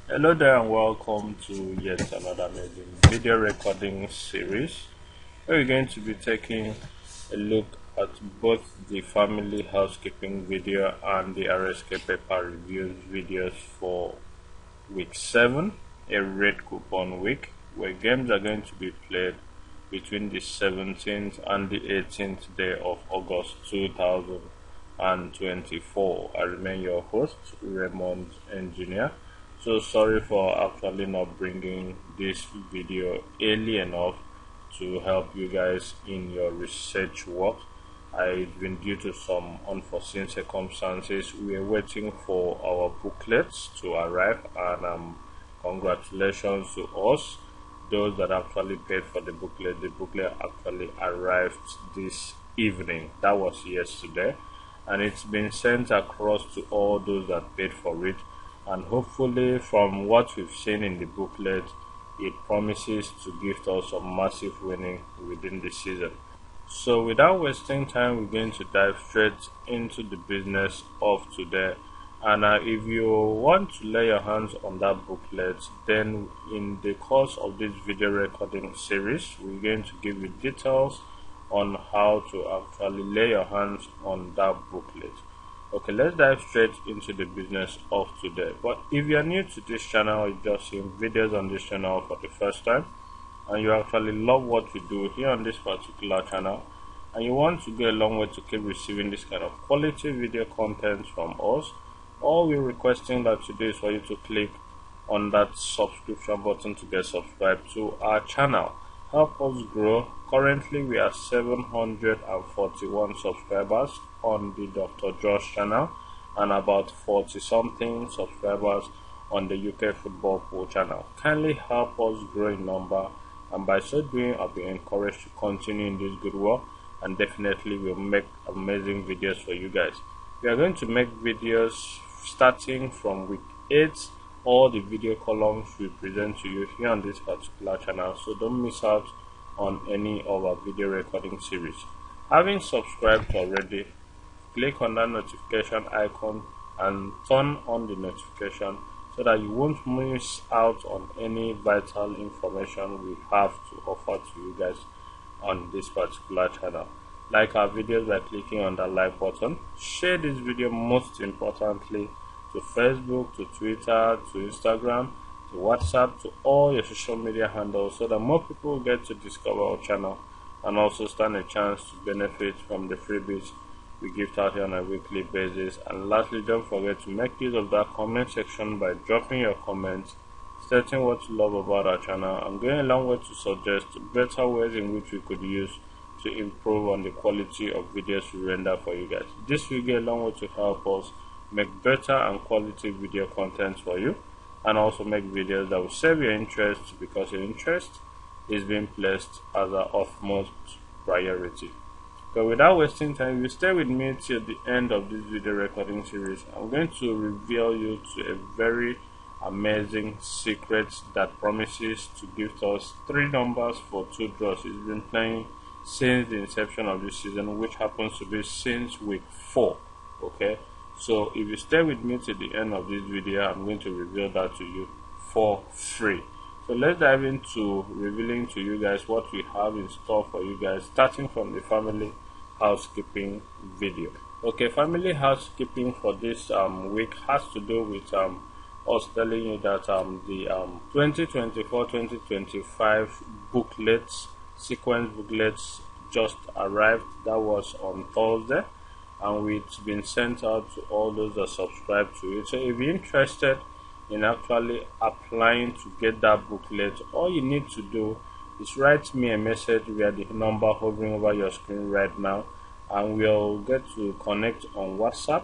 Hello there and welcome to yet another amazing video recording series where we're going to be taking a look at both the family housekeeping video and the RSK paper reviews videos for week 7, a red coupon week, where games are going to be played between the 17th and the 18th day of August 2024. I remain your host, Raymond Engineer. So sorry for actually not bringing this video early enough to help you guys in your research work. It's been due to some unforeseen circumstances. We are waiting for our booklets to arrive, and congratulations to us, those that actually paid for the booklet. The booklet actually arrived this evening. That was yesterday, and it's been sent across to all those that paid for it. And hopefully, from what we've seen in the booklet, it promises to gift us some massive winning within the season. So without wasting time, we're going to dive straight into the business of today. And if you want to lay your hands on that booklet, then in the course of this video recording series, we're going to give you details on how to actually lay your hands on that booklet. Okay, let's dive straight into the business of today. But if you're new to this channel, you're just seeing videos on this channel for the first time, and you actually love what we do here on this particular channel, and you want to go a long way to keep receiving this kind of quality video content from us, all we're requesting that you do is for you to click on that subscription button to get subscribed to our channel. Help us grow. Currently we are 741 subscribers on the Dr. Josh channel and about 40 something subscribers on the UK Football Pool channel. Kindly help us grow in number, and by so doing I'll be encouraged to continue in this good work, and definitely we'll make amazing videos for you guys. We are going to make videos starting from week 8. All the video columns we present to you here on this particular channel, so don't miss out on any of our video recording series. Having subscribed already, click on that notification icon and turn on the notification so that you won't miss out on any vital information we have to offer to you guys on this particular channel. Like our videos by clicking on that like button. Share this video, most importantly, to Facebook, to Twitter, to Instagram, to WhatsApp, to all your social media handles, so that more people get to discover our channel and also stand a chance to benefit from the freebies we give out here on a weekly basis. And lastly, don't forget to make use of that comment section by dropping your comments, stating what you love about our channel, and going a long way to suggest better ways in which we could use to improve on the quality of videos we render for you guys. This will go a long way to help us make better and quality video content for you, and also make videos that will serve your interest, because your interest is being placed as our utmost priority. So without wasting time, if you stay with me till the end of this video recording series, I'm going to reveal you to a very amazing secret that promises to give us 3 numbers for 2 draws. It's been playing since the inception of this season, which happens to be since week 4. Okay, so if you stay with me to the end of this video, I'm going to reveal that to you for free. So let's dive into revealing to you guys what we have in store for you guys, starting from the family housekeeping video. Okay, family housekeeping for this week has to do with us telling you that the 2024-2025 booklets, sequence booklets, just arrived. That was on Thursday, and it's been sent out to all those that subscribe to it. So if you're interested in actually applying to get that booklet, all you need to do is write me a message via the number hovering over your screen right now, and we'll get to connect on WhatsApp.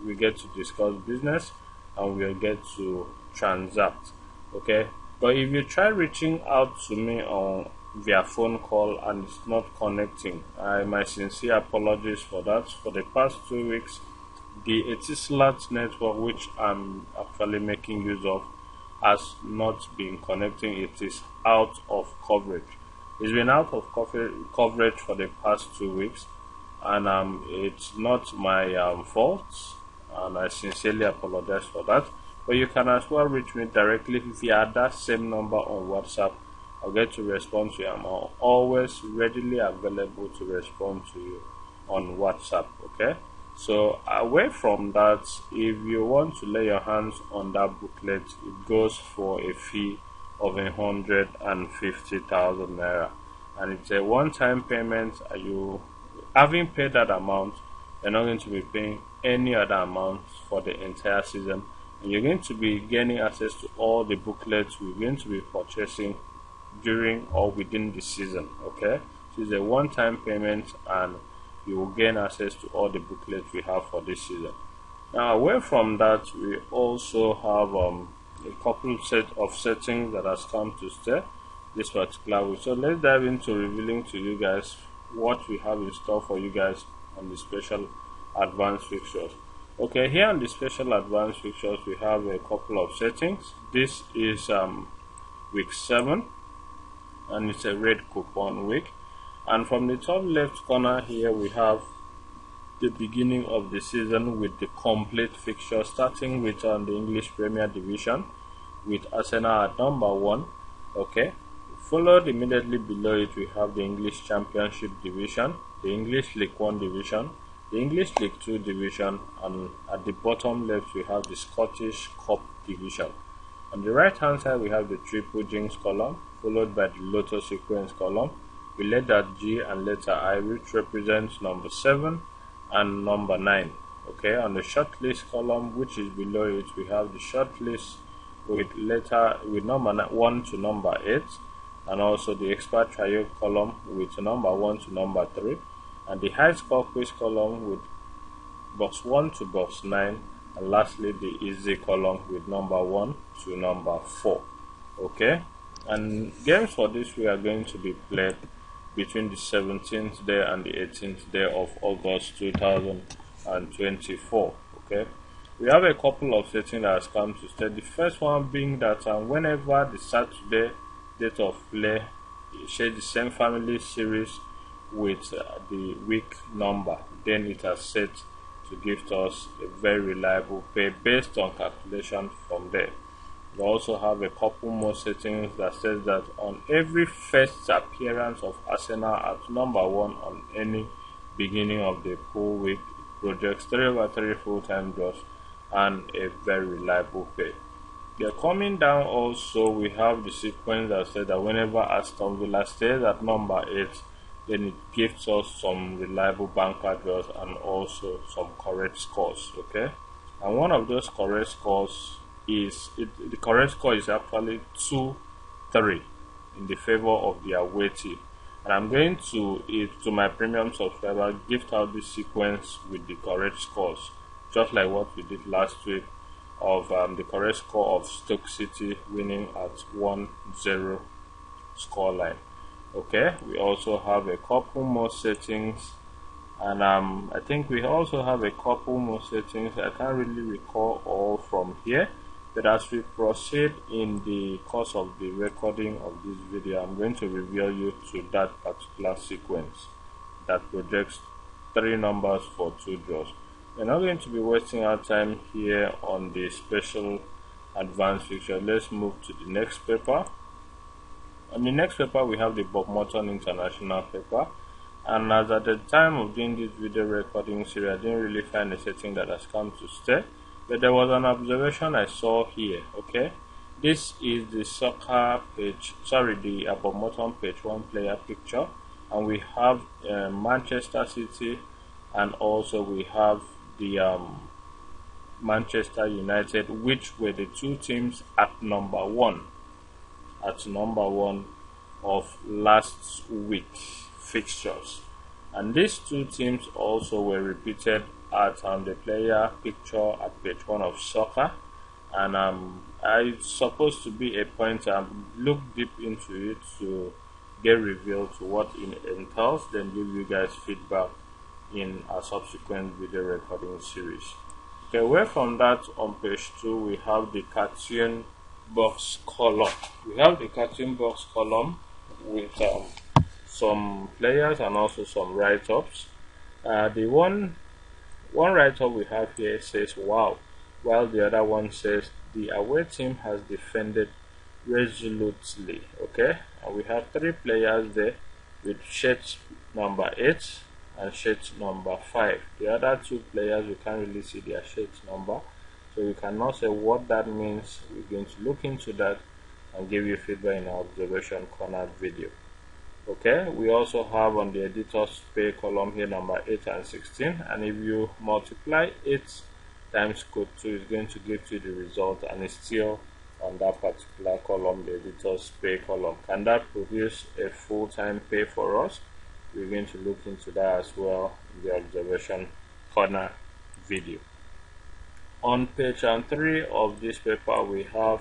We get to discuss business, and we'll get to transact. Okay, but if you try reaching out to me on via phone call and it's not connecting, my sincere apologies for that. For the past 2 weeks, the Etisalat network, which I'm actually making use of, has not been connecting. It is out of coverage. It's been out of coverage for the past 2 weeks, and it's not my fault, and I sincerely apologize for that. But you can as well reach me directly via that same number on WhatsApp. I'll get to respond to you. I'm always readily available to respond to you on WhatsApp. Okay, so away from that, if you want to lay your hands on that booklet, it goes for a fee of 150,000 naira, and it's a one-time payment. You having paid that amount, you're not going to be paying any other amount for the entire season, and you're going to be gaining access to all the booklets we're going to be purchasing during or within the season. Okay, so it's a one-time payment, and you will gain access to all the booklets we have for this season. Now, away from that, we also have a couple set of settings that has come to stay this particular week. So let's dive into revealing to you guys what we have in store for you guys on the special advanced fixtures. Okay, here on the special advanced fixtures, we have a couple of settings. This is week 7, and it's a red coupon week. And from the top left corner here, we have the beginning of the season with the complete fixture, starting with the English Premier Division with Arsenal at number 1. Okay, followed immediately below it, we have the English Championship Division, the English League 1 Division, the English League 2 Division, and at the bottom left we have the Scottish Cup Division. On the right hand side, we have the Triple Jinx column, followed by the Lotto Sequence column with letter G and letter I, which represents number 7 and number 9. Okay, on the shortlist column, which is below it, we have the shortlist with number 1 to number 8, and also the expert trio column with number 1 to number 3, and the high score quiz column with box 1 to box 9, and lastly the easy column with number 1 to number 4. Okay, and games for this we are going to be played between the 17th day and the 18th day of August 2024. Okay, we have a couple of settings that has come to stay. The first one being that whenever the Saturday date of play shares the same family series with the week number, then it has set to give us a very reliable pay based on calculation from there. We also have a couple more settings that says that on every first appearance of Arsenal at number 1 on any beginning of the pool week, projects 3/3 full-time draws and a very reliable pay. They're coming down. Also, we have the sequence that says that whenever Aston Villa stays at number 8, then it gives us some reliable banker draws and also some correct scores. Okay, and one of those correct scores is the correct score is actually 2-3 in the favor of the away team, and I'm going to my premium subscriber gift out this sequence with the correct scores, just like what we did last week of the correct score of Stoke City winning at 1-0 scoreline. Okay, we also have a couple more settings, and I think we also have a couple more settings. I can't really recall all from here, but as we proceed in the course of the recording of this video, I'm going to reveal you to that particular sequence that projects 3 numbers for 2 draws. We're not going to be wasting our time here on the special advanced fixture. Let's move to the next paper. On the next paper, we have the Bob Morton International paper, and as at the time of doing this video recording series, I didn't really find a setting that has come to stay, but there was an observation I saw here. Okay, this is the soccer page, the Bob Morton page 1 player picture, and we have Manchester City, and also we have the Manchester United, which were the 2 teams at number 1 of last week fixtures, and these 2 teams also were repeated at the player picture at page 1 of soccer. And it's supposed to be a point look deep into it to get revealed to what it entails, then give you guys feedback in a subsequent video recording series. Okay, away from that, on page 2 we have the cartoon box column. We have the cartoon box column with some players and also some write-ups. The one write-up we have here says wow, while the other one says the away team has defended resolutely. Okay, and we have 3 players there with shirts number 8 and shirts number 5. The other 2 players, we can't really see their shirts number, so we cannot say what that means. We're going to look into that and give you feedback in our observation corner video. Okay, we also have on the editor's pay column here number 8 and 16, and if you multiply 8 times code 2, is going to give you the result, and it's still on that particular column, the editor's pay column. Can that produce a full-time pay for us? We're going to look into that as well in the observation corner video. On page 3 of this paper, we have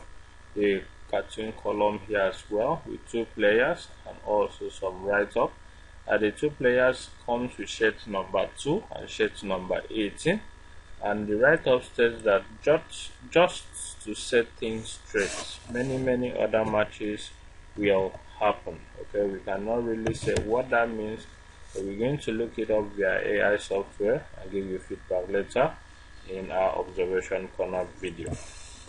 the cartoon column here as well with 2 players and also some write-up. The 2 players comes with shirt number 2 and shirt number 18, and the write-up states that just to set things straight, many other matches will happen. Okay, we cannot really say what that means, so we're going to look it up via AI software and give you feedback later in our observation corner video.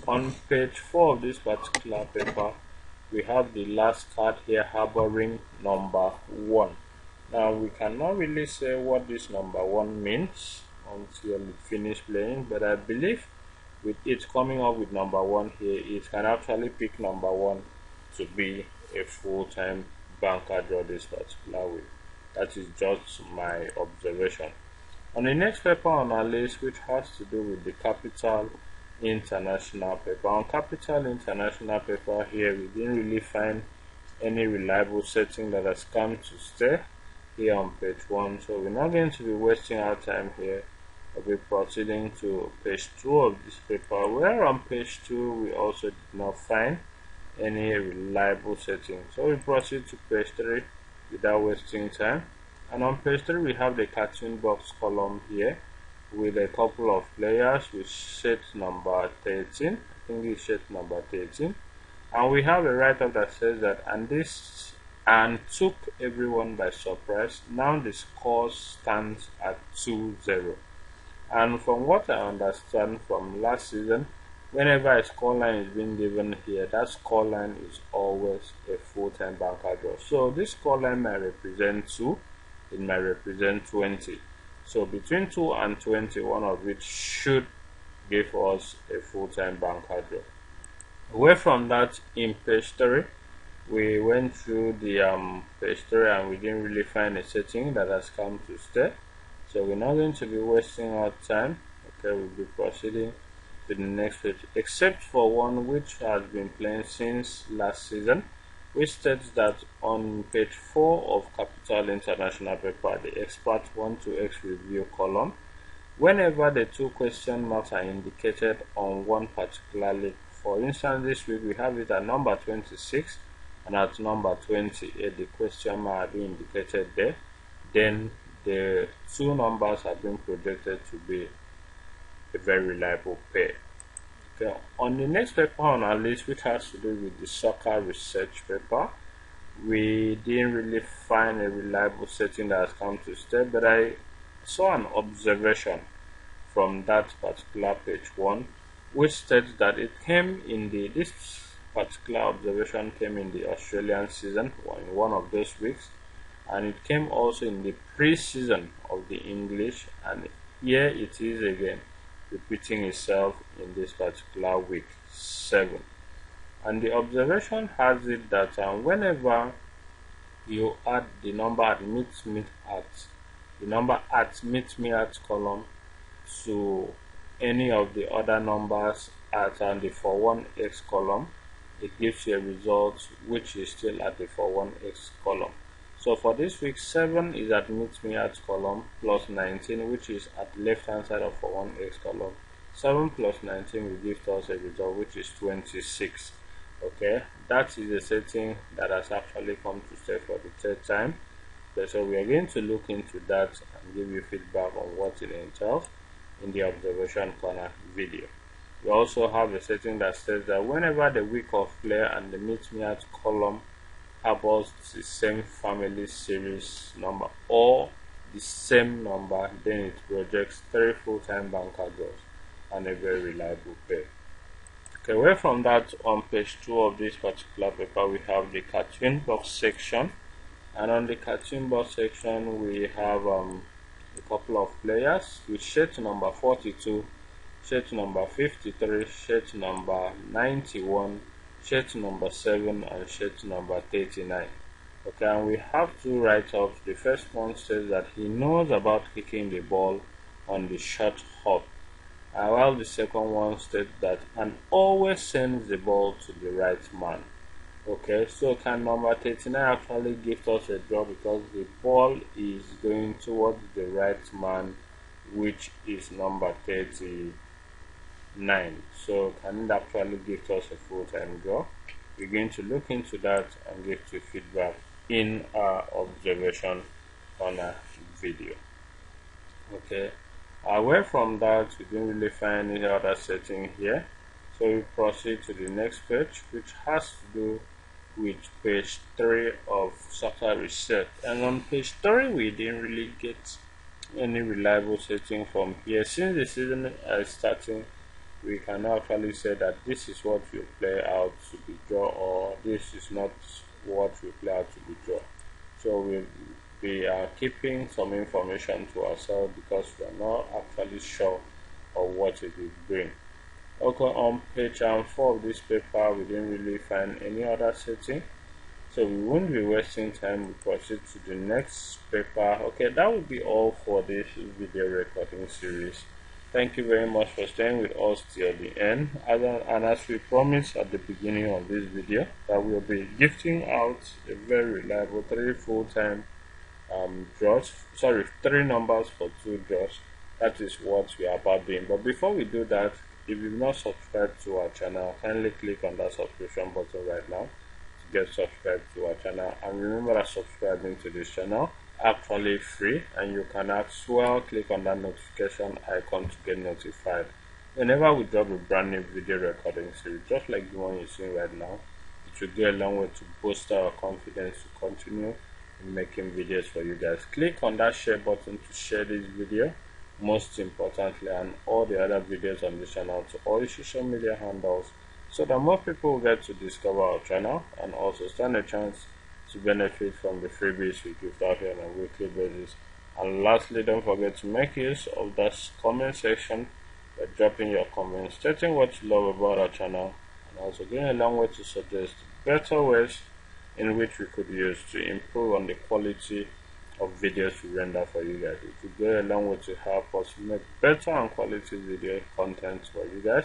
On page 4 of this particular paper, we have the last card here harboring number 1. Now we cannot really say what this number 1 means until it finish playing, but I believe with it coming up with number 1 here, it can actually pick number 1 to be a full-time banker draw this particular week. That is just my observation. On the next paper on our list, which has to do with the Capital International paper. On Capital International paper here, we didn't really find any reliable setting that has come to stay here on page 1, so we're not going to be wasting our time here. We'll be proceeding to page 2 of this paper, where on page 2 we also did not find any reliable setting, so we proceed to page 3 without wasting time. And on page 3 we have the cartoon box column here with a couple of players with shirt number 13. I think it's shirt number 13, and we have a write-up that says that and took everyone by surprise. Now the score stands at 2-0, and from what I understand from last season, whenever a scoreline is being given here, that scoreline is always a full-time banker draw. So this scoreline might represent 2, it might represent 20. So between 2 and 20, one of which should give us a full-time banker draw. Away from that, in page 3, we went through the page 3 and we didn't really find a setting that has come to stay. So we're not going to be wasting our time. Okay, we'll be proceeding to the next page, except for one which has been playing since last season, which states that on page 4 of Capital International paper, the expert 1-2x review column, whenever the 2 question marks are indicated on one particular league, for instance this week we have it at number 26 and at number 28, the question mark are being indicated there, then the 2 numbers have been projected to be a very reliable pair. Okay, on the next paper on our list, which has to do with the soccer research paper, we didn't really find a reliable setting that has come to stay, but I saw an observation from that particular page 1, which states that it came in this particular observation came in the Australian season, or in one of those weeks, and it came also in the pre-season of the English, and here it is again repeating itself in this particular week 7. And the observation has it that whenever you add the number at meet me at column to any of the other numbers at the for 1x column, it gives you a result which is still at the for 1x column. So for this week, 7 is at meet me at column plus 19, which is at the left hand side of for 1x column. 7 plus 19 will give us a result which is 26. Okay, that is a setting that has actually come to stay for the 3rd time. Okay, so we are going to look into that and give you feedback on what it entails in the observation corner video. We also have a setting that says that whenever the week of player and the meet me at column harbors the same family series number or the same number, then it projects 3 full-time banker draws and a very reliable pair. Okay, away from that, on page 2 of this particular paper, we have the cartoon box section, and on the cartoon box section, we have a couple of players with shirt number 42, shirt number 53, shirt number 91, shirt number 7, and shirt number 39. Okay, and we have two write-ups. The first one says that he knows about kicking the ball on the short hop, while the second one states that and always sends the ball to the right man. Okay, so can number 39 actually give us a draw, because the ball is going towards the right man, which is number 39. So can it actually give us a full-time draw? We're going to look into that and give you feedback in our observation on a video. Okay, away from that, we didn't really find any other setting here, so we proceed to the next page, which has to do with page 3 of soccer research. And on page 3, we didn't really get any reliable setting from here. Since the season is starting, we can actually say that this is what will play out to be draw, or this is not what will play out to be draw. So we are keeping some information to ourselves, because we are not actually sure of what it will bring. Okay, on page 4 of this paper, we didn't really find any other setting, so we won't be wasting time. We proceed to the next paper. Okay, that will be all for this video recording series. Thank you very much for staying with us till the end. And as we promised at the beginning of this video, that we'll be gifting out a very reliable 3 full-time draws. Sorry, 3 numbers for 2 draws. That is what we are about doing. But before we do that, if you've not subscribed to our channel, kindly click on that subscription button right now to get subscribed to our channel. And remember that subscribing to this channel actually free, and you can as well click on that notification icon to get notified whenever we drop a brand new video recording series, just like the one you're seeing right now. It will go a long way to boost our confidence to continue in making videos for you guys. Click on that share button to share this video, most importantly, and all the other videos on the channel to all your social media handles, so that more people will get to discover our channel and also stand a chance to benefit from the freebies we give out here on a weekly basis. And lastly, don't forget to make use of that comment section by dropping your comments, stating what you love about our channel, and also going a long way to suggest better ways in which we could use to improve on the quality of videos we render for you guys. It will go a long way to help us make better and quality video content for you guys,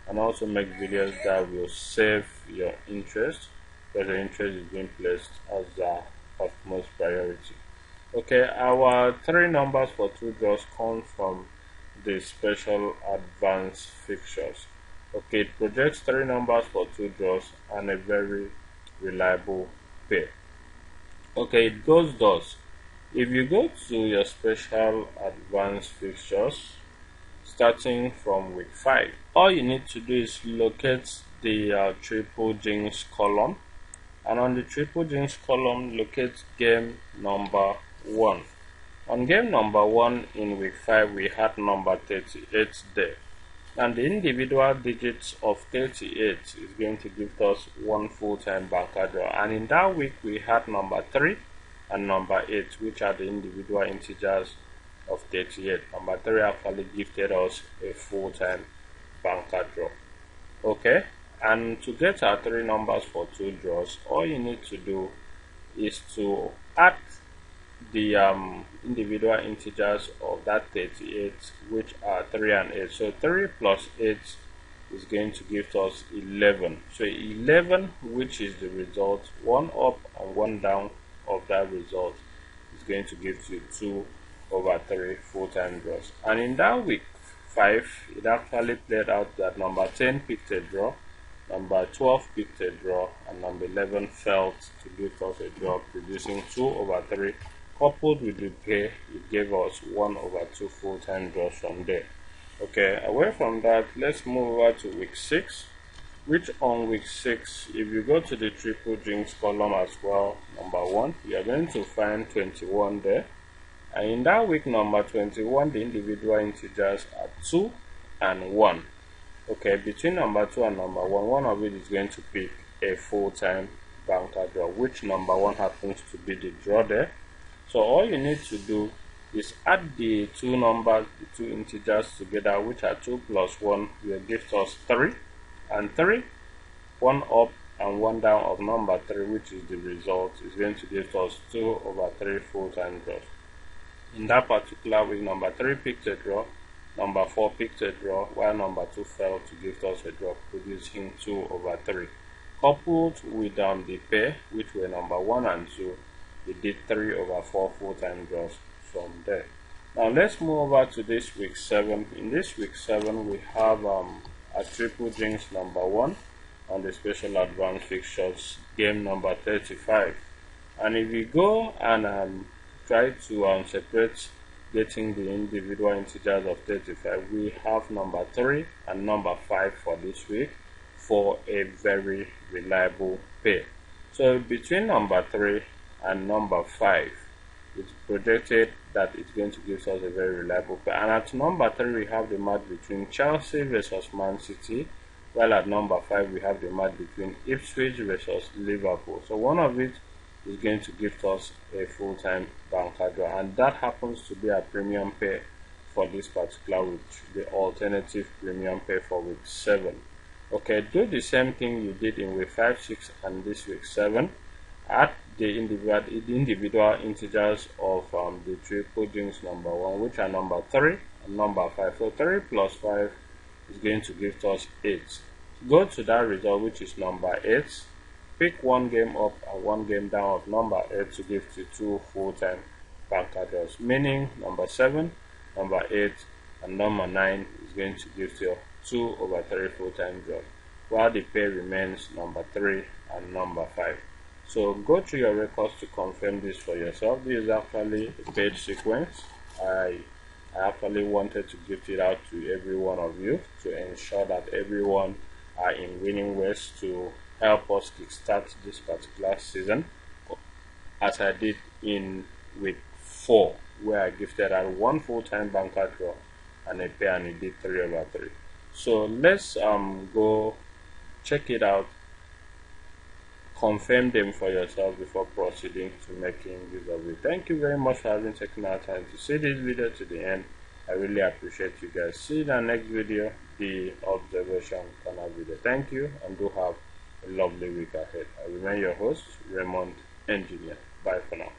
and also make videos that will save your interest, because the interest is being placed as the utmost priority. Okay, our 3 numbers for 2 draws come from the special advanced fixtures. Okay, it projects 3 numbers for 2 draws and a very reliable pair. Okay, it goes thus. If you go to your special advanced fixtures, starting from week 5, all you need to do is locate the triple jinx column, and on the triple jinx column, locate game number 1. On game number 1 in week 5, we had number 38 there, and the individual digits of 38 is going to give us 1 full-time banker draw. And in that week, we had number 3 and number 8, which are the individual integers of 38. Number 3 actually gifted us a full-time banker draw. Okay, and to get our 3 numbers for 2 draws, all you need to do is to add the individual integers of that 38, which are 3 and 8. So 3 plus 8 is going to give us 11. So 11, which is the result, 1 up and 1 down of that result, is going to give you 2/3 full-time draws. And in that week 5, it actually played out that number 10 picked a draw, number 12 picked a draw, and number 11 failed to give us a draw, producing 2/3. Coupled with the pair, it gave us 1/2 full-time draws from there. Okay, away from that, let's move over to week 6, which on week 6, if you go to the triple jinx column as well, number 1, you are going to find 21 there. And in that week number 21, the individual integers are 2 and 1. Okay, between number 2 and number 1, one of it is going to pick a full-time banker draw, which number 1 happens to be the draw there. So all you need to do is add the two numbers, the two integers together, which are 2 plus 1 will give us 3, and 3, 1 up and 1 down of number 3, which is the result, is going to give us 2 over 3 full-time draws. In that particular week, number 3 picked a draw, number 4 picked a draw, while number 2 failed to give us a draw, producing 2 over 3. Coupled with the pair, which were number 1 and 2, we did 3 over 4 full-time draws from there. Now let's move over to this week 7. In this week 7, we have a triple jinx number 1 on the special advanced fixtures, game number 35. And if we go and try to separate getting the individual integers of 35, we have number 3 and number 5 for this week for a very reliable pair. So between number 3 and number 5, it's projected that it's going to give us a very reliable pair. And at number 3, we have the match between Chelsea versus Man City, while at number 5, we have the match between Ipswich versus Liverpool. So one of it is going to give us a full-time banker draw, and that happens to be a premium pair for this particular week, the alternative premium pair for week 7. Okay, do the same thing you did in week 5, 6, and this week 7. Add the individual integers of the triple jinx number 1, which are number 3 and number 5. So 3 plus 5 is going to give us 8. Go to that result, which is number 8. Pick one game up and one game down of number 8 to give you 2 full-time banker draws, meaning number 7, number 8, and number 9 is going to give you 2 over 3 full-time draws, while the pair remains number 3 and number 5. So go through your records to confirm this for yourself. This is actually a paid sequence. I actually wanted to gift it out to every one of you to ensure that everyone are in winning ways to help us kickstart this particular season, as I did in week 4, where I gifted out 1 full-time banker draw and a pair, and it did 3 over 3. So let's go check it out, confirm them for yourself before proceeding to making use of it. Thank you very much for having taken our time to see this video to the end. I really appreciate you guys. See you in the next video, the observation corner video. Thank you, and do have a lovely week ahead. I remain your host, Raymond Engineer. Bye for now.